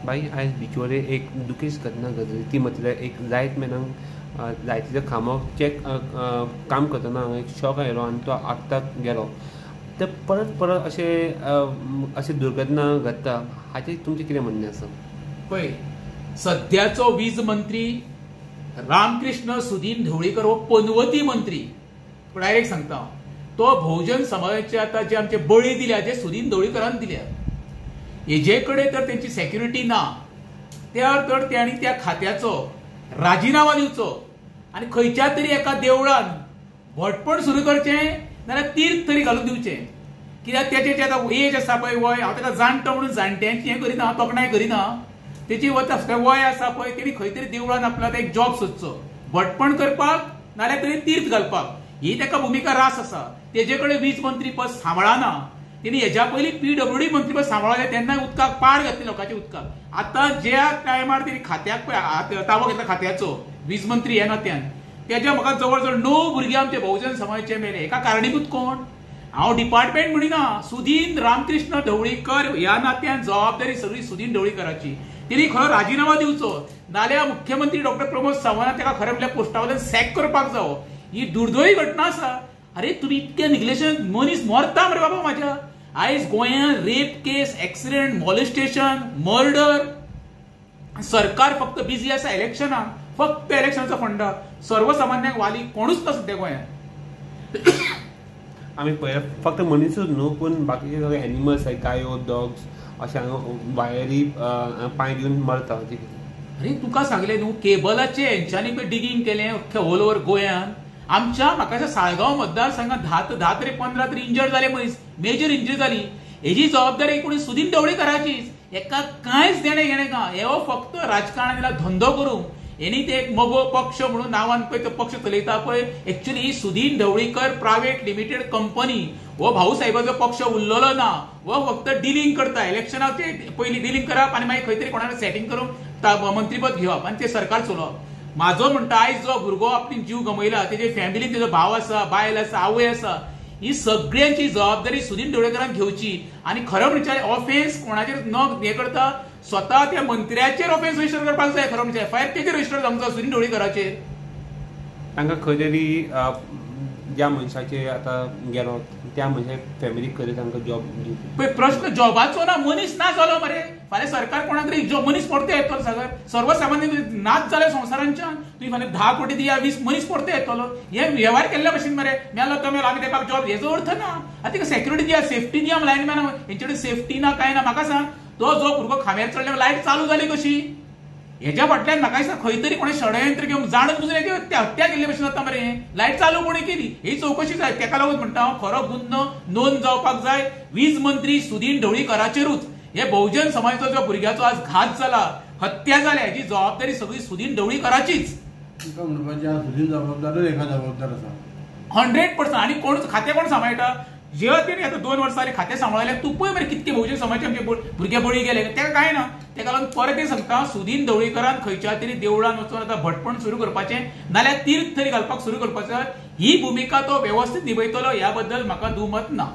भाई आयज बिचोरे एक दुखेश घटना घडली ती म्हटल्यार एक लायट मॅनाक लायटीच्या खांबाक चॅक काम करतना एक शॉक आयलो आनी तो आगताक गेलो. ते परत परत अशे दुर्घटना घडटा हाचेर तुमचें कितें म्हणणें आसा? पळय, सध्याचो वीज मंत्री रामकृष्ण सुदीन ढवळीकर हो पनवती मंत्री. डायरेक्ट सांगता तो बहुजन समाजाचे आता जे आमचे बळी दिल्या जे सुदीन ढवळीकरान दिल्या हेजे कडेन तर तेंची सेक्युरिटी ना, तर त्यांनी त्या खात्याचो राजिनामा दिवचो आनी खंयच्या तरी एका देवळान भटपण सुरू करचें नाल्यार तीर्थ तरी घालून दिवचें. कित्याक तेचे आतां एज आसा पळय, वय, हांव ताका जाणटो म्हणून जाणट्यांची हें करिना, तोखणाय करिना, तेची वय आसा पळय, तेणी खंय तरी देवळान आपलो एक जॉब सोदचो भटपण करपाक नाल्यार तरी तीर्थ घालपाक. ही ताका भुमिका रास आसा. तेजे कडेन वीज मंत्री पद सांबाळना. तेणी हेज्या पयलीं PWD मंत्री पद सांबाळलें तेन्ना उदकाक पाड घातली लोकांच्या उदकाक. आतां ज्या टायमार तेणी खात्याक ताबो घेतला खात्याचो वीज मंत्री ह्या नात्यान, तेज्या म्हाका जवळ जवळ 9 भुरगे आमचे बहुजन समाजाचे मेले. हेका कारणीभूत कोण? हांव डिपार्टमेंट म्हणिना, सुदीन रामकृष्ण ढवळीकर ह्या नात्यान जबाबदारी सगळी सुदीन ढवळीकराची. तेणी खरो राजिनामा दिवचो नाल्यार मुख्यमंत्री डॉक्टर प्रमोद सावंतान ताका खरें आपल्या पोस्टा वयल्यान सॅक करपाक जावो. ही दुर्दैवी घटना आसा. अरे तुम्ही इतके निग्लेशन, मनीस मरता मरे बाबा म्हाज्या. आयज गोंयांत रेप केस, एक्सिडेंट, मॉलेस्टेशन, मर्डर. सरकार फक्त बिझी आसा इलेक्शनाक, फक्त इलेक्शनाचो फंडा. सर्वसामान्यांक वाली कोणूच ना सध्या गोंयांत. आमी पळय फक्त मनीसूच न्हू पूण बाकीचे सगळे एनिमल्स आसाय, गायो, डॉग्स अशे हांगा वायरी पांय दिवन मरता. अरे तुका सांगले न्हू, केबलाचे हेंच्यांनी पळय डिगींग केलें अख्ख्या ऑल ओव्हर गोंयांत. आमच्या म्हाका साळगांव मतदारसंघात 10 तरी 15 तरी इंजर्ड जाले मनीस, मेजर इंजरी जाली. हेजी जबाबदारी कोणी सुदीन ढवळीकराचीच. हेका कांयच देणें घेणें ना. हे फक्त राजकारणाला धंदो करूंक हेणी ते एक मगो पक्ष म्हणून नांवान पळय तो पक्ष चलयता पळय. Actually Sudin Dhavalikar private limited company हो भाऊ साहेबाचो पक्ष उरलेलो ना. हो फक्त डिलिंग करता, इलेक्शनाचे पयलीं डिलिंग करप आनी मागीर खंय तरी कोणाक सेटिंग करून मंत्रीपद घेवप आनी ते सरकार चलोवप. माझो म्हणटा आयज जो भुरगो आपली जीव गमयला तेजे फॅमिलीन तेजो भाव आसा, बायल आसा, आवय आसा, ही सगळ्यांची जबाबदारी सुदीन ढवळीकरान घेवची. आनी खरो म्हणजे ऑफेन्स कोणाचेर न हे करता स्वता त्या मंत्र्याचेर ऑफेन्स रजिस्टर करपाक जाय. खरो म्हणजे FIR तेचेर रजिस्टर जावंक जाय सुदीन ढवळीकराचेर. तांकां खंय तरी ज्या मनशाचे आतां गेलो त्या मनशाक फॅमिलीक खंय तांकां जॉब दिवची. प्रश्न जॉबाचो ना, मनीस ना जालो मरे. फाल्यां सरकार कोणाक तरी मनीस परते येतलो. सगळ्या सर्वसामान्य नाच जाले संवसारांच्यान. तुम्ही फाल्यां 10 कोटी दिया, 20 मनीस परते येतलो. हे व्यवहार केल्ल्या भशेन मरे. मेलो तो मेलो, आमी ताका जॉब, हेजो अर्थ ना. आतां तिका सेक्युरिटी दिया, सेफ्टी दिया. लायनमॅन हेंचे कडेन सेफ्टी ना, काय ना. म्हाका सांग, तो जो भुरगो खांब्यार चडल्यार लायट चालू जाली कशी? हेच्या फाटल्यान म्हाका दिसता खंय तरी कोणें षडयंत्र घेवन जाणून बुजून हत्या केल्ले भशेन जाता मरे. लायट चालू कोणी केली ही चौकशी जाय. तेका लागून म्हणटा हांव खरो गुन्हो नोंद जावपाक जाय वीज मंत्री सुदीन ढवळीकराचेरूच. हे बहुजन समाजाचो जो भुरग्याचो आज घात जाला, हत्या जाल्या, हेची जबाबदारी सगळी सुदीन ढवळीकराचीच. 100%. आनी कोण खातें कोण सांबाळटा? जे तेणी आतां 2 वर्सां जालीं खातें सांबाळलें. तूं पळय मरे कितके बहुजन समाजाचे आमचे भुरगे बळी गेले. तेका काय ना. तेका लागून परत एक सांगता, सुदीन ढवळीकरान खंयच्या तरी देवळान वचून आतां भटपण सुरू करपाचें नाल्यार तीर्थ तरी घालपाक सुरू करपाचें. ही भुमिका तो वेवस्थीत निभयतलो ह्या बद्दल म्हाका दुमत ना.